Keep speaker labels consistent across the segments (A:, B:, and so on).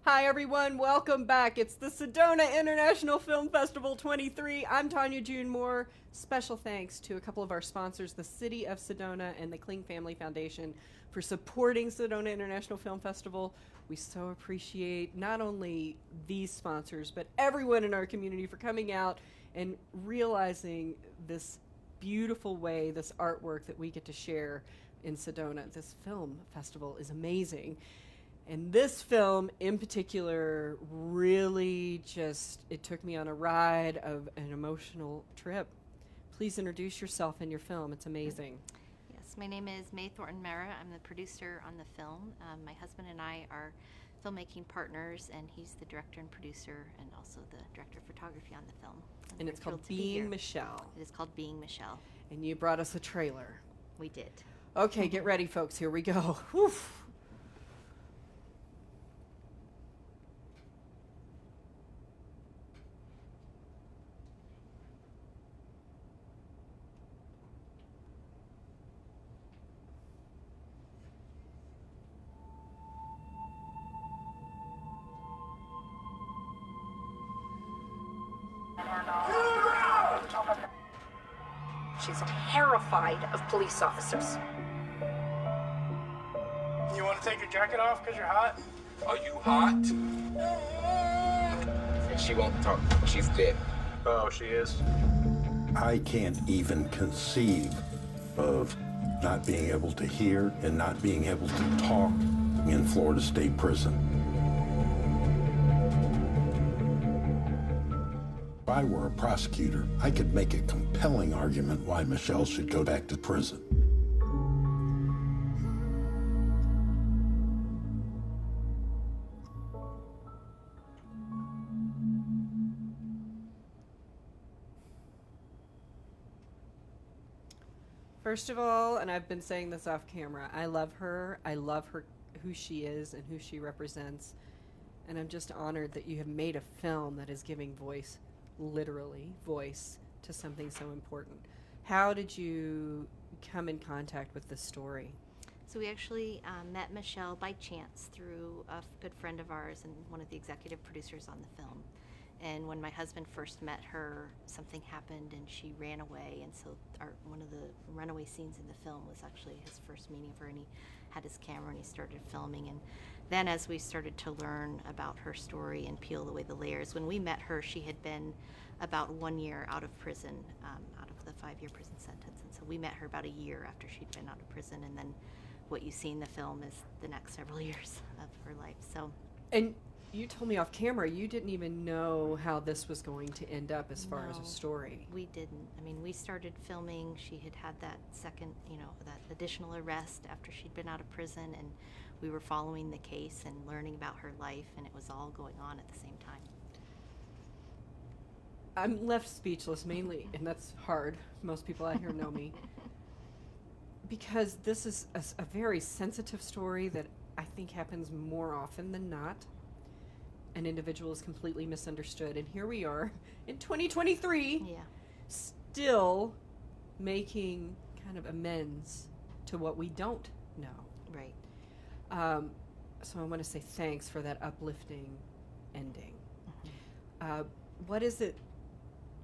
A: Hi everyone, welcome back. It's the Sedona International Film Festival 23. I'm Tonya June Moore. Special thanks to a couple of our sponsors, the City of Sedona and the Kling Family Foundation, for supporting Sedona International Film Festival. We so appreciate not only these sponsors, but everyone in our community for coming out and realizing this beautiful way, this artwork that we get to share in Sedona. This film festival is amazing. And this film in particular really it took me on a ride of an emotional trip. Please introduce yourself and your film. It's amazing.
B: Yes, my name is Mae Thornton. I'm the producer on the film. My husband and I are filmmaking partners, and he's the director and producer and also the director of photography on the film.
A: And it's called Being Michelle.
B: It is called Being Michelle.
A: And you brought us a trailer.
B: We did.
A: Okay, get ready, folks. Here we go. Whew.
C: She's terrified of police officers.
D: You want to take your jacket off because you're hot?
E: Are you hot? And she won't talk. She's dead.
D: Oh, she is.
F: I can't even conceive of not being able to hear and not being able to talk in Florida State Prison. If I were a prosecutor, I could make a compelling argument why Michelle should go back to prison.
A: First of all, and I've been saying this off camera, I love her. I love her, who she is and who she represents. And I'm just honored that you have made a film that is giving voice, literally voice, to something so important. How did you come in contact with this story?
B: So we actually met Michelle by chance through a good friend of ours and one of the executive producers on the film. And when my husband first met her, something happened and she ran away. And so one of the runaway scenes in the film was actually his first meeting of her, and he had his camera and he started filming. And then as we started to learn about her story and peel away the layers, when we met her, she had been about 1 year out of prison, out of the 5-year prison sentence. And so we met her about a year after she'd been out of prison. And then what you see in the film is the next several years of her life. So.
A: And you told me off camera you didn't even know how this was going to end up as far as a story.
B: We didn't. I mean, we started filming. She had that second, that additional arrest after she'd been out of prison, and we were following the case and learning about her life, and it was all going on at the same time.
A: I'm left speechless mainly, and that's hard. Most people out here know me. Because this is a very sensitive story that I think happens more often than not. An individual is completely misunderstood, and here we are in 2023 still making kind of amends to what we don't know.
B: Right.
A: So I want to say thanks for that uplifting ending. What is it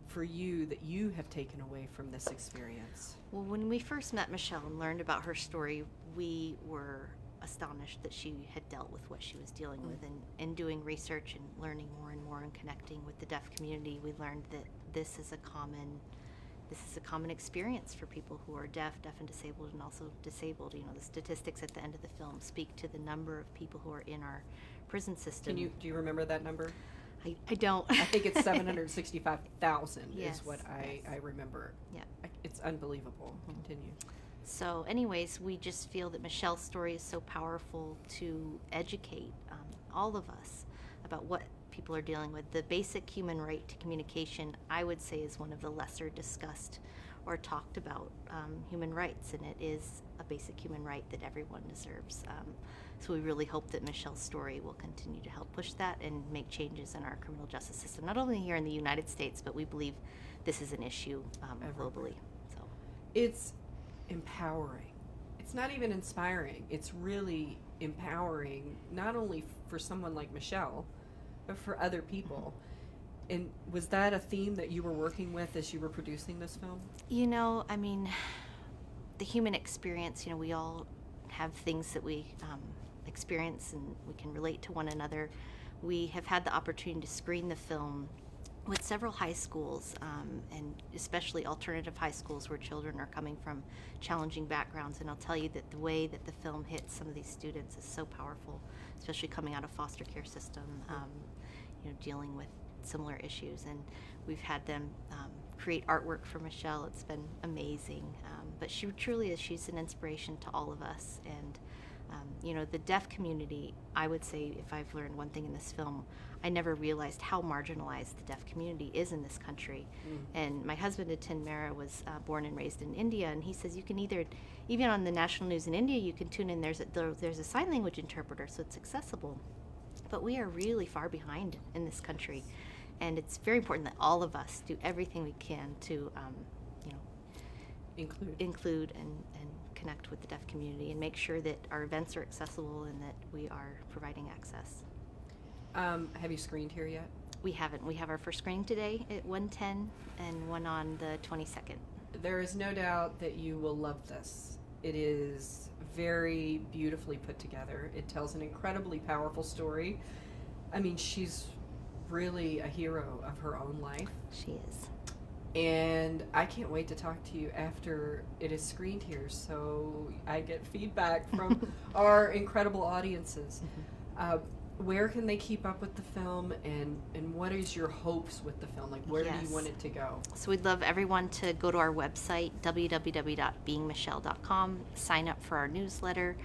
A: for you that you have taken away from this experience?
B: Well, when we first met Michelle and learned about her story, we were astonished that she had dealt with what she was dealing with. And in doing research and learning more and more and connecting with the deaf community, we learned that this is a common experience for people who are deaf and disabled, and also disabled. The statistics at the end of the film speak to the number of people who are in our prison system.
A: Do you remember that number?
B: I don't.
A: I think it's 765,000
B: Yes,
A: is what I remember.
B: Yeah.
A: It's unbelievable. Continue.
B: So anyways, we just feel that Michelle's story is so powerful to educate all of us about what people are dealing with. The basic human right to communication, I would say, is one of the lesser discussed or talked about human rights, and it is a basic human right that everyone deserves. So we really hope that Michelle's story will continue to help push that and make changes in our criminal justice system, not only here in the United States, but we believe this is an issue globally. So
A: It's empowering. It's not even inspiring. It's really empowering, not only for someone like Michelle, but for other people. And was that a theme that you were working with as you were producing this film?
B: You know, I mean, the human experience, you know, we all have things that we experience and we can relate to one another. We have had the opportunity to screen the film with several high schools, and especially alternative high schools where children are coming from challenging backgrounds. And I'll tell you that the way that the film hits some of these students is so powerful, especially coming out of foster care system, you know, dealing with similar issues. And we've had them create artwork for Michelle. It's been amazing. But she truly is, she's an inspiration to all of us. And you know, the deaf community, I would say, if I've learned one thing in this film, I never realized how marginalized the deaf community is in this country. And my husband, Atin Mehra, was born and raised in India, and he says you can either, even on the national news in India, you can tune in, there's a sign language interpreter, so it's accessible. But we are really far behind in this country, and it's very important that all of us do everything we can to, you know, include and connect with the deaf community and make sure that our events are accessible and that we are providing access.
A: Have you screened here yet?
B: We haven't. We have our first screening today at 1:10 and one on the 22nd.
A: There is no doubt that you will love this. It is very beautifully put together. It tells an incredibly powerful story. I mean, she's really a hero of her own life.
B: She is.
A: And I can't wait to talk to you after it is screened here, so I get feedback from our incredible audiences. Where can they keep up with the film, and what is your hopes with the film? Like, where do you want it to go?
B: So we'd love everyone to go to our website, www.beingmichelle.com, sign up for our newsletter.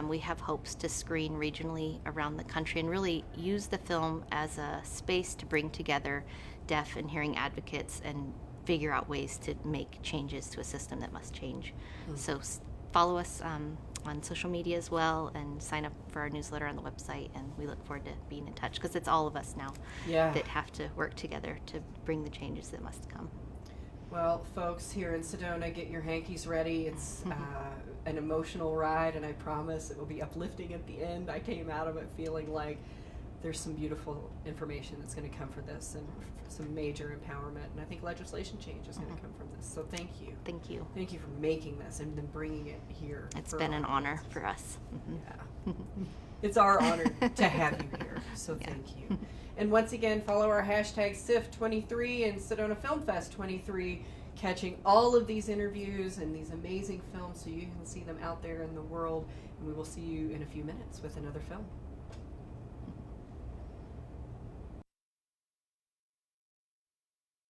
B: We have hopes to screen regionally around the country and really use the film as a space to bring together deaf and hearing advocates and figure out ways to make changes to a system that must change. So follow us on social media as well, and sign up for our newsletter on the website, and we look forward to being in touch, because it's all of us now that have to work together to bring the changes that must come.
A: Well, folks, here in Sedona, get your hankies ready. It's an emotional ride, and I promise it will be uplifting at the end. I came out of it feeling like there's some beautiful information that's going to come from this, and some major empowerment, and I think legislation change is going to come from this. So thank you.
B: Thank you.
A: Thank you for making this and then bringing it here.
B: It's been an honor for us.
A: Yeah. It's our honor to have you here, so thank you. And once again, follow our hashtag SIF23 and Sedona Film Fest 23, catching all of these interviews and these amazing films so you can see them out there in the world. And we will see you in a few minutes with another film.